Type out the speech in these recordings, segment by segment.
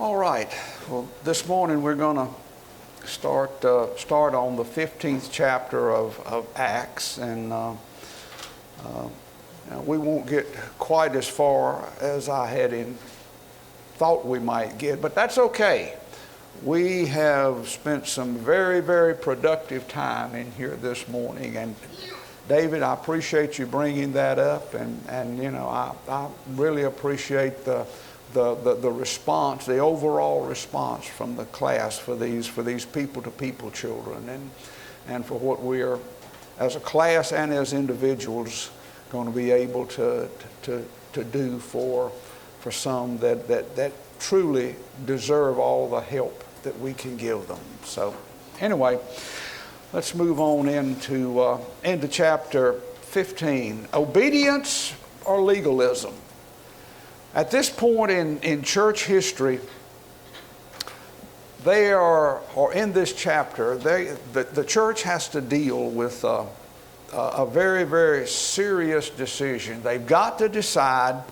All right. Well, this morning we're going to start on the 15th chapter of Acts, and we won't get quite as far as I had thought we might get, but that's okay. We have spent some very, very productive time in here this morning, and David, I appreciate you bringing that up, and you know, I really appreciate the response, the overall response from the class for these people-to-people children, and for what we are, as a class and as individuals, going to be able to do for some that truly deserve all the help that we can give them. So anyway, let's move on into chapter 15. Obedience or legalism? At this point in church history, or in this chapter, the church has to deal with a very, very serious decision. They've got to decide,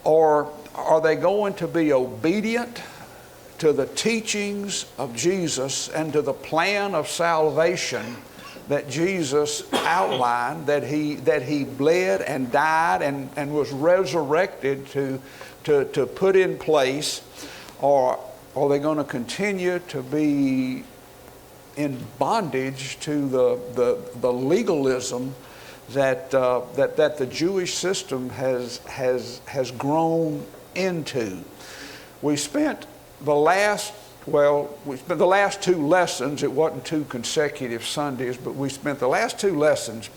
or are they going to be obedient to the teachings of Jesus and to the plan of salvation that Jesus outlined, that he bled and died and was resurrected to put in place, or are they going to continue to be in bondage to the legalism that the Jewish system has grown into? We spent the last two lessons. It wasn't two consecutive Sundays, but we spent the last two lessons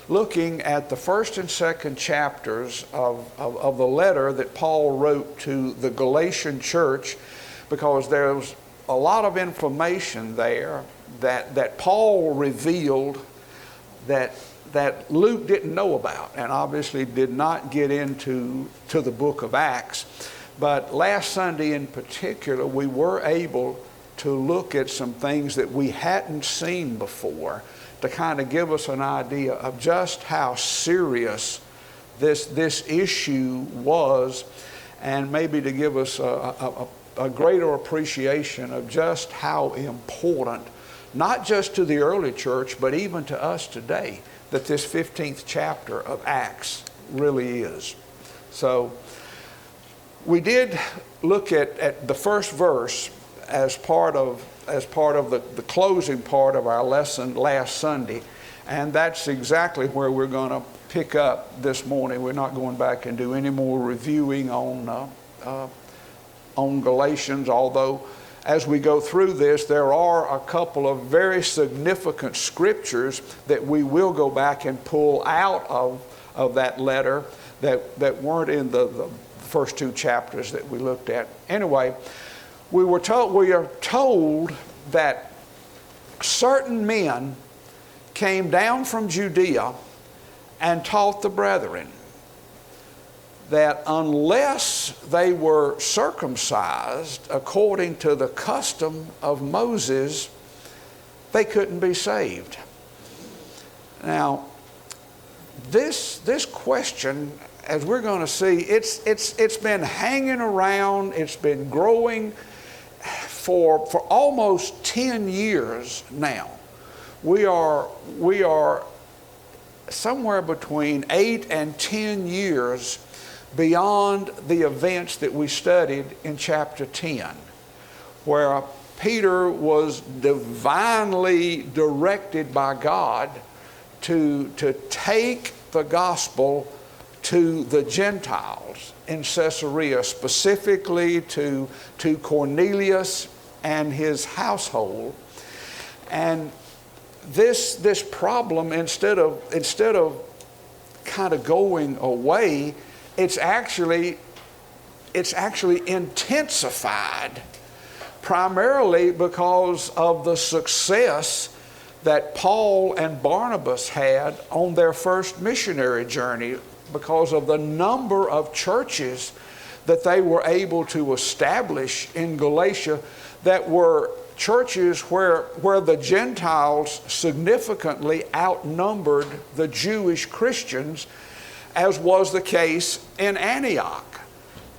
looking at the first and second chapters of the letter that Paul wrote to the Galatian church, because there's a lot of information there that Paul revealed that Luke didn't know about, and obviously did not get into the book of Acts. But last Sunday in particular, we were able to look at some things that we hadn't seen before, to kind of give us an idea of just how serious this issue was, and maybe to give us a greater appreciation of just how important, not just to the early church, but even to us today, that this 15th chapter of Acts really is. So we did look at the first verse as part of the closing part of our lesson last Sunday, and that's exactly where we're going to pick up this morning. We're not going back and do any more reviewing on Galatians, although as we go through this, there are a couple of very significant scriptures that we will go back and pull out of that letter that weren't in the first two chapters that we looked at. Anyway, we are told that certain men came down from Judea and taught the brethren that unless they were circumcised according to the custom of Moses, they couldn't be saved. Now, this question, as we're going to see, it's been hanging around. It's been growing for almost 10 years now. We are somewhere between 8 and 10 years beyond the events that we studied in chapter 10, where Peter was divinely directed by God to take the gospel to the Gentiles in Caesarea, specifically to Cornelius and his household. And this problem, instead of kind of going away, it's actually intensified, primarily because of the success that Paul and Barnabas had on their first missionary journey, because of the number of churches that they were able to establish in Galatia that were churches where the Gentiles significantly outnumbered the Jewish Christians, as was the case in Antioch,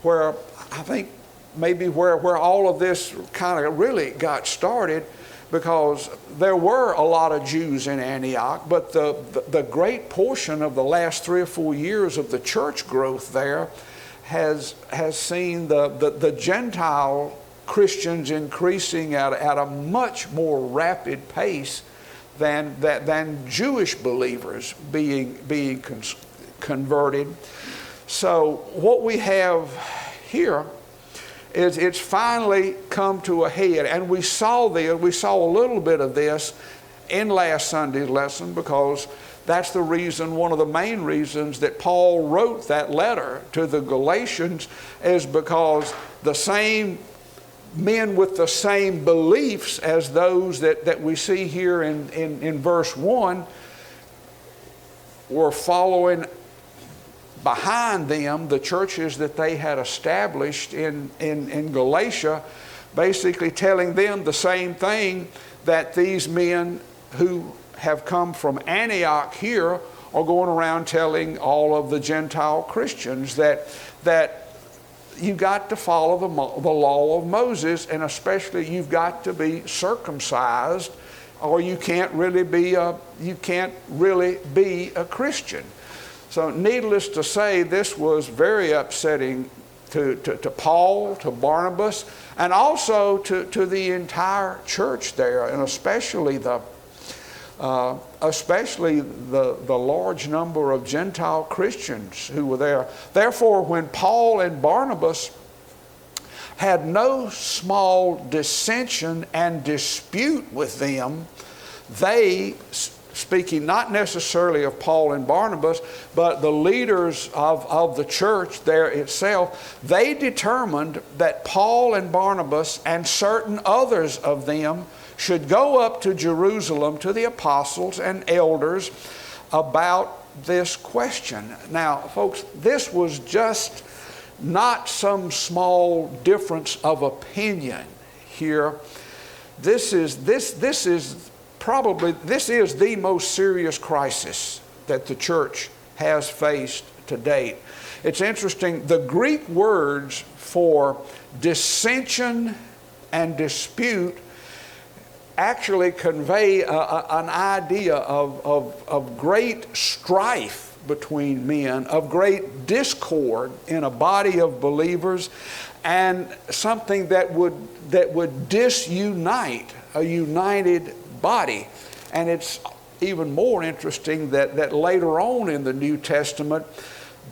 where I think maybe where all of this kind of really got started, because there were a lot of Jews in Antioch, but the great portion of the last 3 or 4 years of the church growth there has seen the Gentile Christians increasing at a much more rapid pace than Jewish believers being converted. So what we have here is it's finally come to a head, and we saw a little bit of this in last Sunday's lesson, because that's the reason, one of the main reasons that Paul wrote that letter to the Galatians, is because the same men with the same beliefs as those that we see here in verse 1 were following behind them the churches that they had established in Galatia, basically telling them the same thing that these men who have come from Antioch here are going around telling all of the Gentile Christians, that you've got to follow the law of Moses, and especially you've got to be circumcised, or you can't really be a Christian. So needless to say, this was very upsetting to Paul, to Barnabas, and also to the entire church there, and especially the large number of Gentile Christians who were there. Therefore, when Paul and Barnabas had no small dissension and dispute with them, they, speaking not necessarily of Paul and Barnabas, but the leaders of the church there itself, they determined that Paul and Barnabas and certain others of them should go up to Jerusalem to the apostles and elders about this question. Now, folks, this was just not some small difference of opinion here. This is the most serious crisis that the church has faced to date. It's interesting, the Greek words for dissension and dispute actually convey an idea of great strife between men, of great discord in a body of believers, and something that would disunite a united body. And it's even more interesting that later on in the New Testament,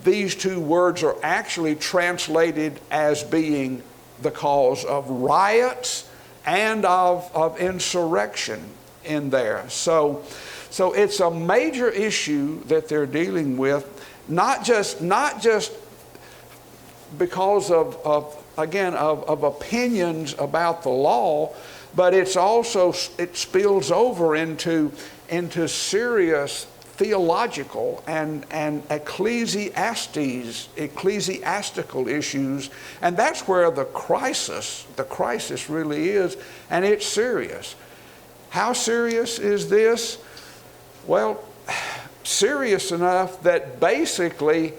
these two words are actually translated as being the cause of riots and of insurrection in there. So it's a major issue that they're dealing with, not just because of opinions about the law, but it spills over into serious theological and ecclesiastical issues, and that's where the crisis really is, and it's serious. How serious is this? Well, serious enough that basically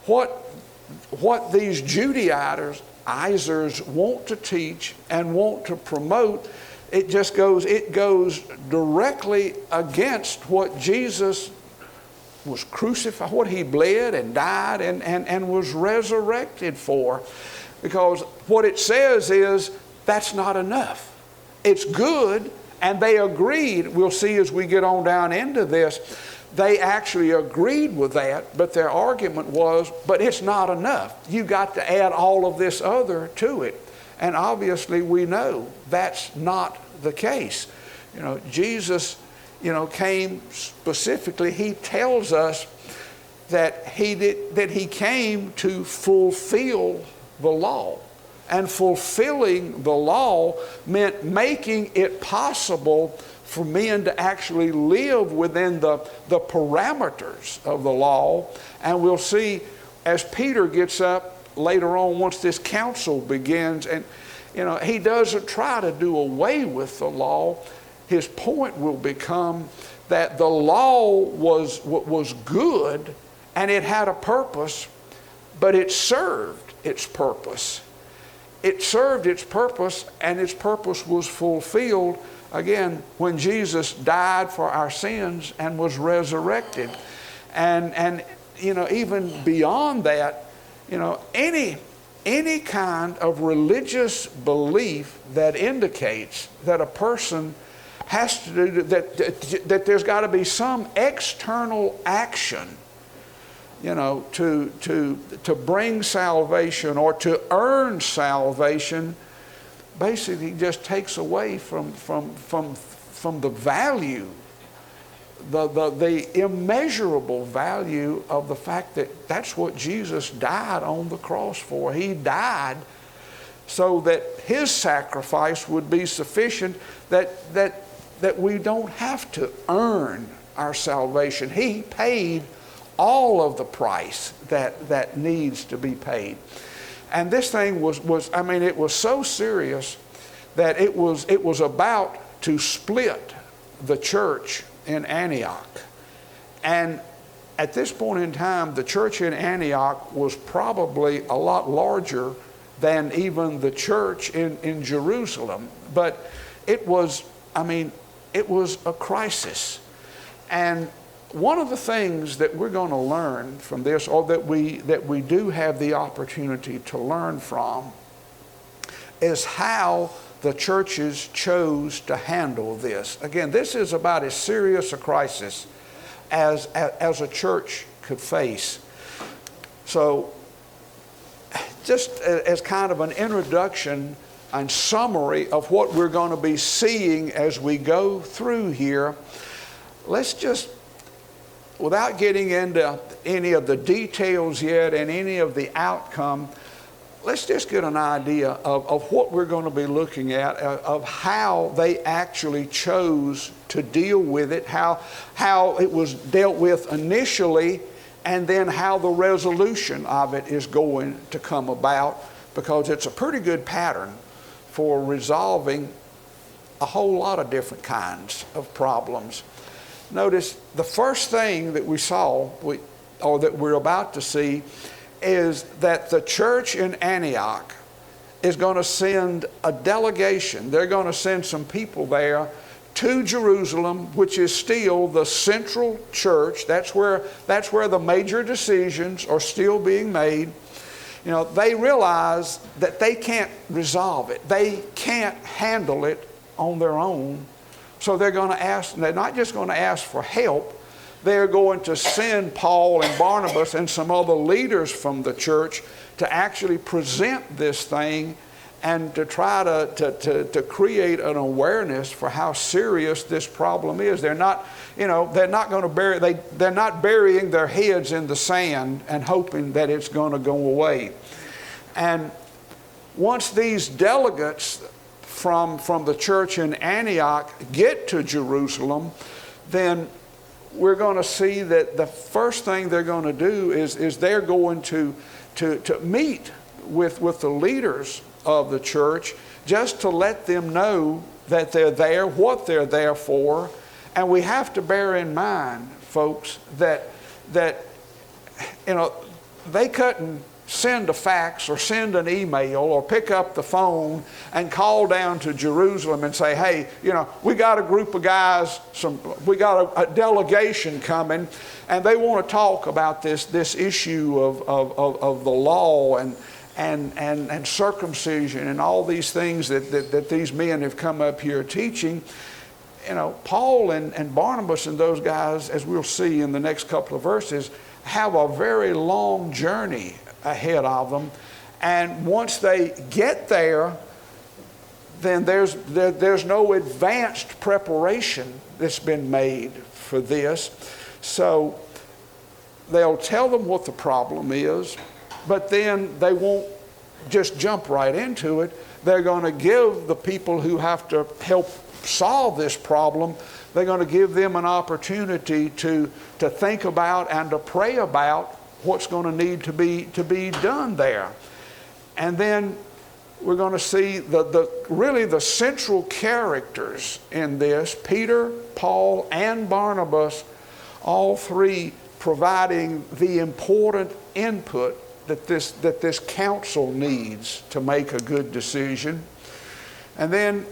what these Judaizers want to teach and want to promote, it goes directly against what Jesus was crucified, what he bled and died and was resurrected for. Because what it says is that's not enough. It's good, and they agreed. We'll see as we get on down into this, they actually agreed with that, but their argument was, but it's not enough. You got to add all of this other to it. And obviously we know that's not the case. Jesus, came specifically, he tells us that he came to fulfill the law. And fulfilling the law meant making it possible for men to actually live within the parameters of the law. And we'll see as Peter gets up later on, once this council begins, and he doesn't try to do away with the law. His point will become that the law was good and it had a purpose, but it served its purpose. it served its purpose, and its purpose was fulfilled, again, when Jesus died for our sins and was resurrected. And even beyond that, any kind of religious belief that indicates that a person has to do that there's got to be some external action, to bring salvation or to earn salvation, basically just takes away from the value, the immeasurable value of the fact that that's what Jesus died on the cross for. He died so that His sacrifice would be sufficient, that we don't have to earn our salvation. He paid all of the price that needs to be paid. And this thing was it was so serious that it was about to split the church in Antioch. And at this point in time, the church in Antioch was probably a lot larger than even the church in Jerusalem. But it was a crisis. And one of the things that we're going to learn from this, or that we do have the opportunity to learn from, is how the churches chose to handle this. Again, this is about as serious a crisis as a church could face. So, just as kind of an introduction and summary of what we're going to be seeing as we go through here, let's just, without getting into any of the details yet and any of the outcome, let's just get an idea of what we're going to be looking at, of how they actually chose to deal with it, how it was dealt with initially, and then how the resolution of it is going to come about, because it's a pretty good pattern for resolving a whole lot of different kinds of problems. Notice the first thing that we saw, or that we're about to see, is that the church in Antioch is going to send a delegation. They're going to send some people there to Jerusalem, which is still the central church. That's where the major decisions are still being made. They realize that they can't resolve it. They can't handle it on their own. So they're going to ask, they're not just going to ask for help, they're going to send Paul and Barnabas and some other leaders from the church to actually present this thing and to try to create an awareness for how serious this problem is. They're not going to they're not burying their heads in the sand and hoping that it's going to go away. And once these delegates from the church in Antioch get to Jerusalem, then we're going to see that the first thing they're going to do is they're going to meet with the leaders of the church, just to let them know that they're there, what they're there for. And we have to bear in mind, folks, that they couldn't send a fax or send an email or pick up the phone and call down to Jerusalem and say, hey, we got a group of guys, we got a delegation coming, and they want to talk about this issue of the law and circumcision and all these things that these men have come up here teaching. Paul and Barnabas and those guys, as we'll see in the next couple of verses, have a very long journey ahead of them. And once they get there, then there's no advanced preparation that's been made for this. So they'll tell them what the problem is, but then they won't just jump right into it. They're going to give the people who have to help solve this problem, they're going to give them an opportunity to think about and to pray about what's going to need to be done there. And then we're going to see really the central characters in this, Peter, Paul, and Barnabas, all three providing the important input that this council needs to make a good decision. And then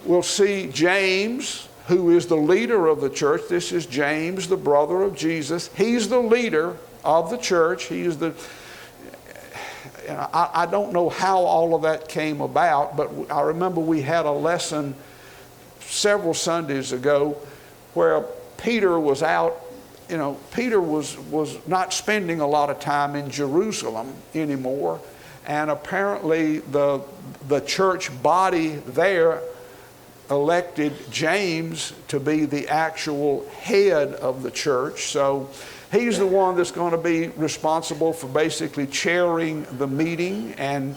we'll see James, who is the leader of the church. This is James, the brother of Jesus. He's the leader of the church. He is the... I don't know how all of that came about, but I remember we had a lesson several Sundays ago where Peter was out. Peter was not spending a lot of time in Jerusalem anymore, and apparently the church body there elected James to be the actual head of the church. So he's the one that's going to be responsible for basically chairing the meeting. And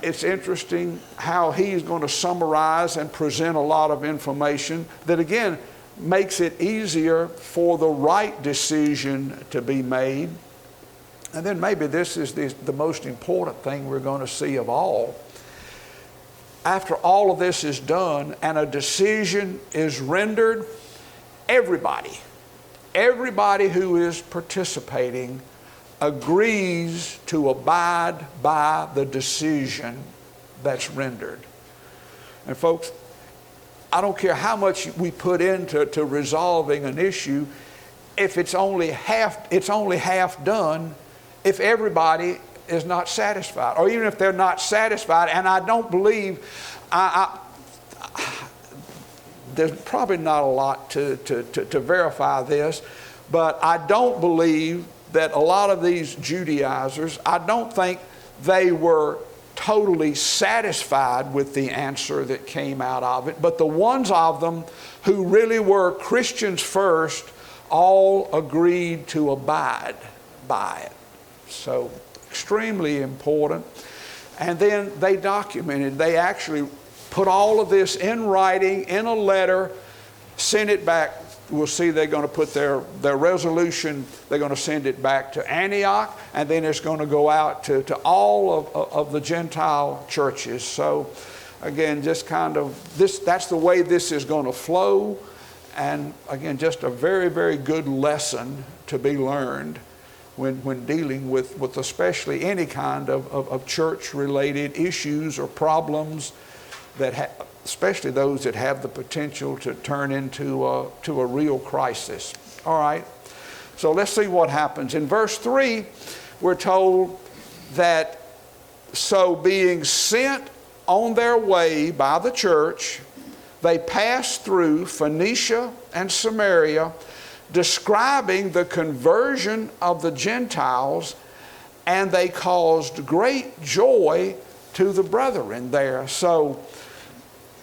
it's interesting how he's going to summarize and present a lot of information that, again, makes it easier for the right decision to be made. And then maybe this is the most important thing we're going to see of all. After all of this is done and a decision is rendered, everybody who is participating agrees to abide by the decision that's rendered. And folks, I don't care how much we put into resolving an issue, if it's only half done, if everybody is not satisfied, or even if they're not satisfied. And I don't believe, there's probably not a lot to verify this, but I don't believe that a lot of these Judaizers, I don't think they were totally satisfied with the answer that came out of it. But the ones of them who really were Christians first all agreed to abide by it. So extremely important. And then they documented, they actually put all of this in writing, in a letter, sent it back. We'll see they're going to put their resolution, they're going to send it back to Antioch, and then it's going to go out to all of the Gentile churches. So again, just kind of that's the way this is going to flow. And again, just a very, very good lesson to be learned when dealing with especially any kind of church-related issues or problems that especially those that have the potential to turn into a real crisis. All right, so let's see what happens. In verse 3, we're told that, so being sent on their way by the church, they passed through Phoenicia and Samaria, describing the conversion of the Gentiles, and they caused great joy to the brethren there. So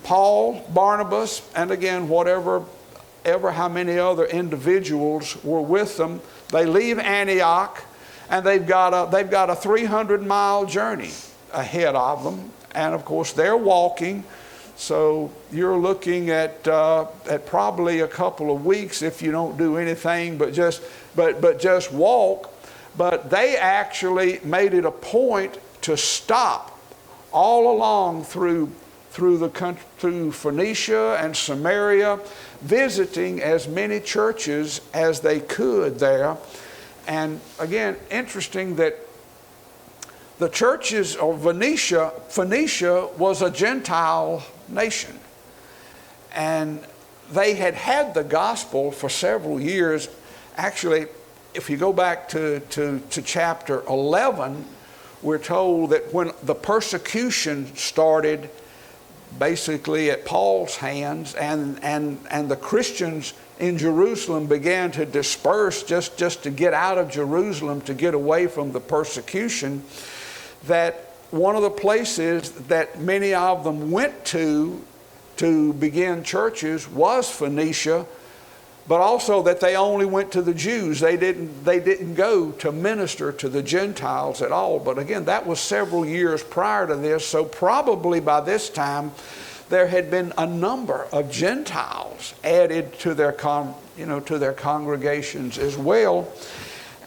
Paul, Barnabas, and again, how many other individuals were with them, they leave Antioch, and they've got a 300-mile journey ahead of them. And of course, they're walking. So you're looking at probably a couple of weeks if you don't do anything but just walk. But they actually made it a point to stop all along through the country, through Phoenicia and Samaria, visiting as many churches as they could there. And again, interesting that the churches of Phoenicia was a Gentile nation. And they had the gospel for several years. Actually, if you go back to chapter 11, we're told that when the persecution started, basically at Paul's hands, and the Christians in Jerusalem began to disperse just to get out of Jerusalem, to get away from the persecution, that one of the places that many of them went to begin churches was Phoenicia, but also that they only went to the Jews. They didn't go to minister to the Gentiles at all. But again, that was several years prior to this, so probably by this time there had been a number of Gentiles added to their congregations as well.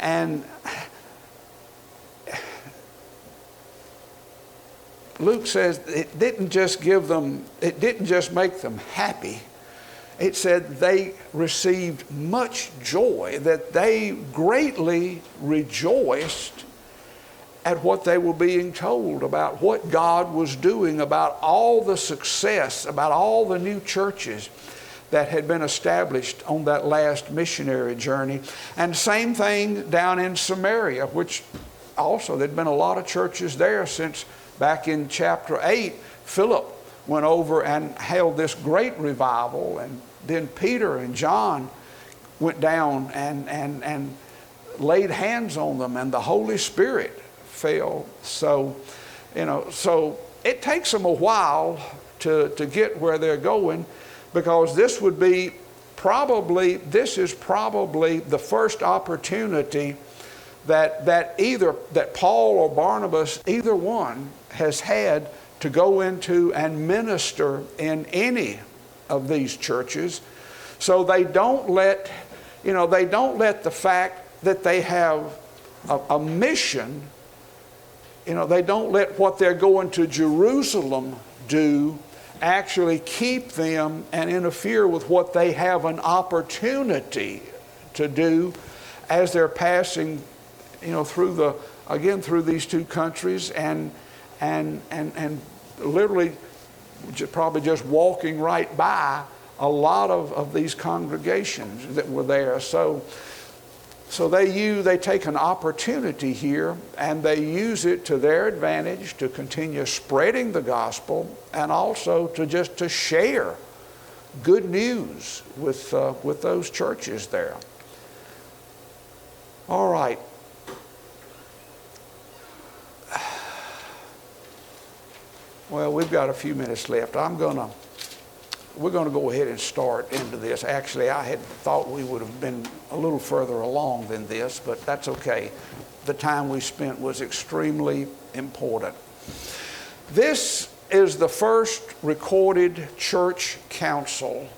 And Luke says it didn't just make them happy. It said they received much joy, that they greatly rejoiced at what they were being told about what God was doing, about all the success, about all the new churches that had been established on that last missionary journey. And same thing down in Samaria, which also there'd been a lot of churches there since back in chapter 8. Philip went over and held this great revival, and then Peter and John went down and laid hands on them, and the Holy Spirit fell. So, so it takes them a while to get where they're going, because this is probably the first opportunity that Paul or Barnabas, either one, has had to go into and minister in any of these churches. So they don't let the fact that they have a mission, they don't let what they're going to Jerusalem do actually keep them and interfere with what they have an opportunity to do as they're passing, through these two countries and literally probably just walking right by a lot of these congregations that were there. So they take an opportunity here, and they use it to their advantage to continue spreading the gospel, and also to share good news with those churches there. All right. Well, we've got a few minutes left. We're going to go ahead and start into this. Actually, I had thought we would have been a little further along than this, but that's okay. The time we spent was extremely important. This is the first recorded church council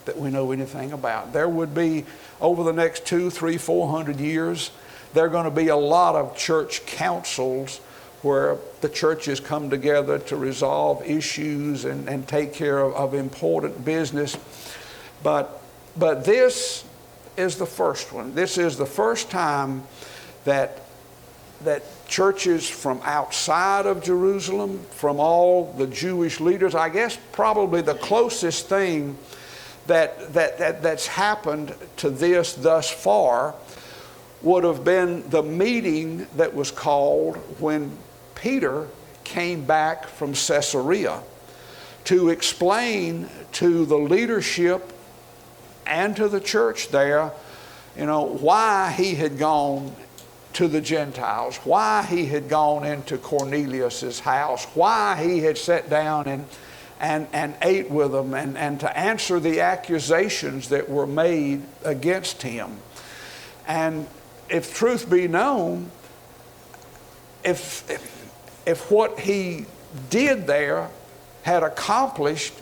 that we know anything about. There would be, over the next 200, 300, 400 years, there are going to be a lot of church councils where the churches come together to resolve issues and take care of important business. But this is the first one. This is the first time that churches from outside of Jerusalem, from all the Jewish leaders, I guess probably the closest thing that's happened to this thus far would have been the meeting that was called when Peter came back from Caesarea to explain to the leadership and to the church there, why he had gone to the Gentiles, why he had gone into Cornelius's house, why he had sat down and ate with them, and to answer the accusations that were made against him. And if truth be known, if what he did there had accomplished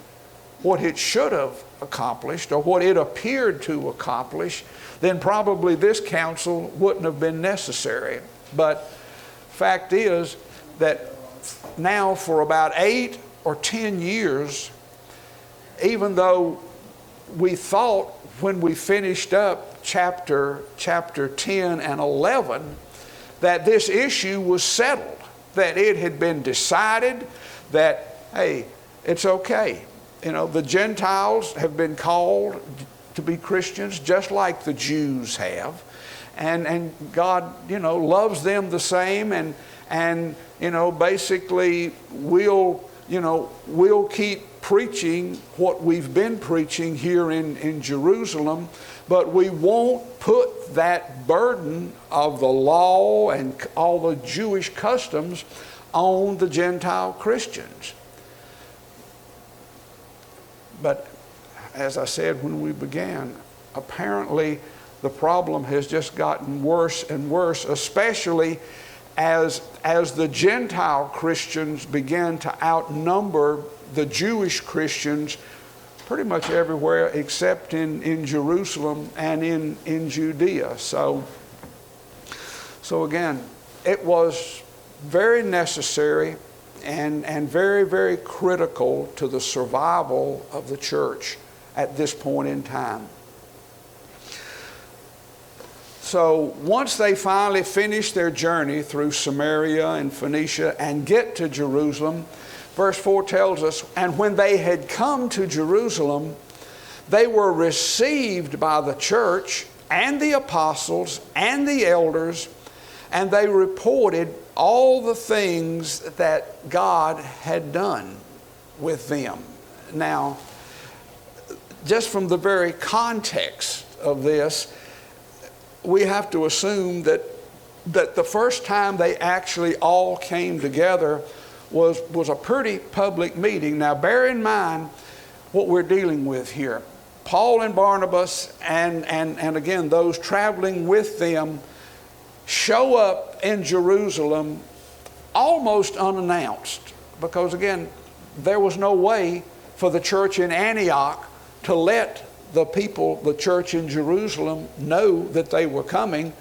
what it should have accomplished, or what it appeared to accomplish, then probably this council wouldn't have been necessary. But fact is that now for about 8 or 10 years, even though we thought when we finished up chapter 10 and 11 that this issue was settled, that it had been decided that, hey, it's okay. The Gentiles have been called to be Christians just like the Jews have. And God, loves them the same, and basically we'll keep preaching what we've been preaching here in Jerusalem, but we won't put that burden of the law and all the Jewish customs on the Gentile Christians. But as I said when we began, apparently the problem has just gotten worse and worse, especially as the Gentile Christians began to outnumber the Jewish Christians pretty much everywhere except in Jerusalem and in Judea. So again, it was very necessary and very, very critical to the survival of the church at this point in time. so once they finally finish their journey through Samaria and Phoenicia and get to Jerusalem, verse 4 tells us, and when they had come to Jerusalem, they were received by the church and the apostles and the elders, and they reported all the things that God had done with them. Now, just from the very context of this, we have to assume that the first time they actually all came together was a pretty public meeting. Now, bear in mind what we're dealing with here. Paul and Barnabas and again, those traveling with them show up in Jerusalem almost unannounced, because again, there was no way for the church in Antioch to let the people, the church in Jerusalem, know that they were coming.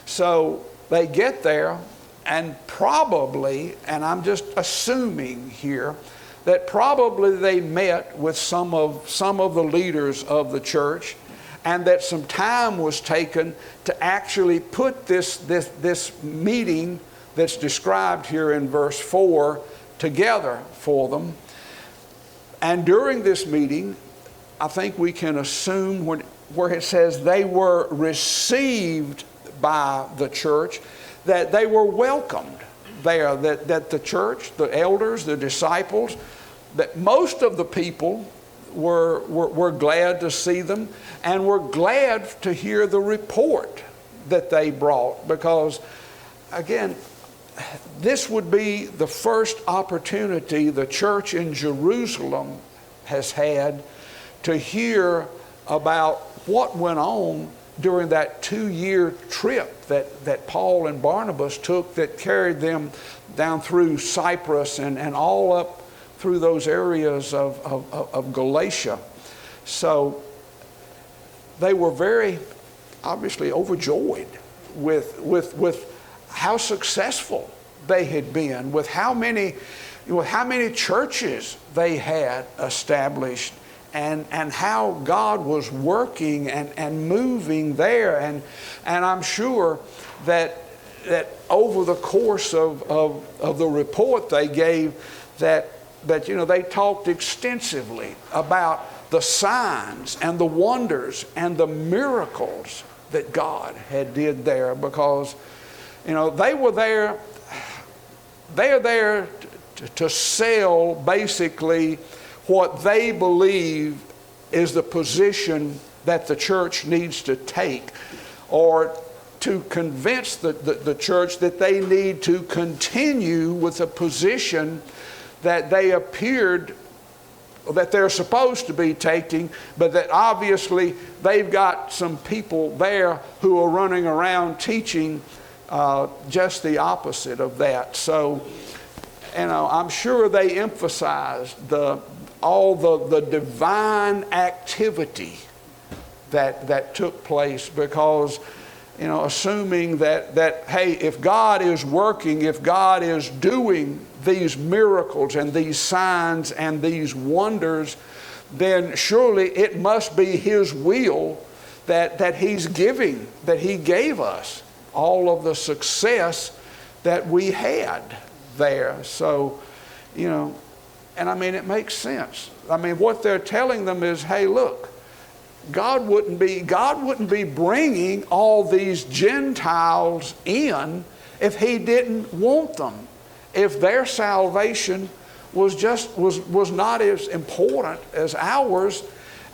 So they get there, and probably, and I'm just assuming here, that probably they met with some of the leaders of the church, and that some time was taken to actually put this meeting that's described here in verse 4 together for them. And during this meeting, I think we can assume where it says they were received by the church, that they were welcomed there, that the church, the elders, the disciples, that most of the people were glad to see them and were glad to hear the report that they brought, because again, this would be the first opportunity the church in Jerusalem has had to hear about what went on during that 2-year trip that Paul and Barnabas took, that carried them down through Cyprus and all up through those areas of Galatia. So they were very obviously overjoyed with how successful they had been, with how many churches they had established, and how God was working and moving there. And I'm sure that over the course of the report they gave, that they talked extensively about the signs and the wonders and the miracles that God had did there, because they were there. They're there to sell basically what they believe is the position that the church needs to take, or to convince the church that they need to continue with a position that they appeared that they're supposed to be taking, but that obviously they've got some people there who are running around teaching just the opposite of that. So, I'm sure they emphasized all the divine activity that took place, because assuming that hey, if God is working, if God is doing these miracles and these signs and these wonders, then surely it must be His will that He's giving, that He gave us all of the success that we had there. So, and it makes sense. What they're telling them is, hey, look, God wouldn't be bringing all these Gentiles in if He didn't want them, if their salvation was not as important as ours,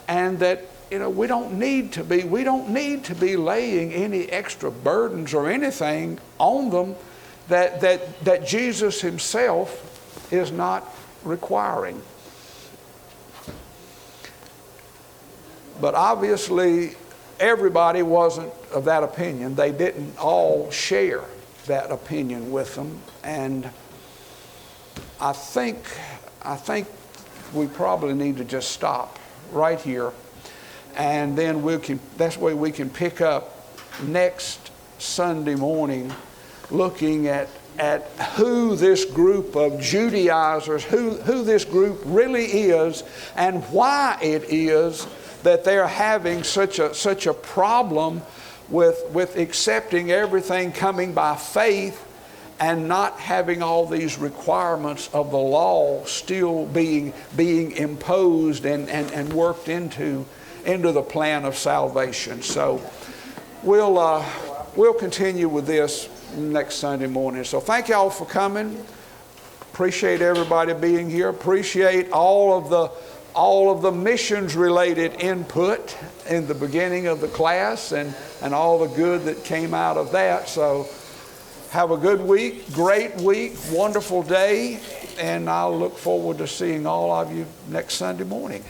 and that we don't need to be laying any extra burdens or anything on them that Jesus Himself is not requiring. But obviously, everybody wasn't of that opinion. They didn't all share that opinion with them, and I think we probably need to just stop right here, and then that's the way we can pick up next Sunday morning, looking at who this group of Judaizers, who this group really is, and why it is that they're having such a problem with accepting everything coming by faith and not having all these requirements of the law still being imposed and worked into the plan of salvation. So we'll continue with this next Sunday morning. So thank y'all for coming. Appreciate everybody being here. Appreciate all of the missions related input in the beginning of the class and all the good that came out of that. So have a good week, great week, wonderful day, and I'll look forward to seeing all of you next Sunday morning.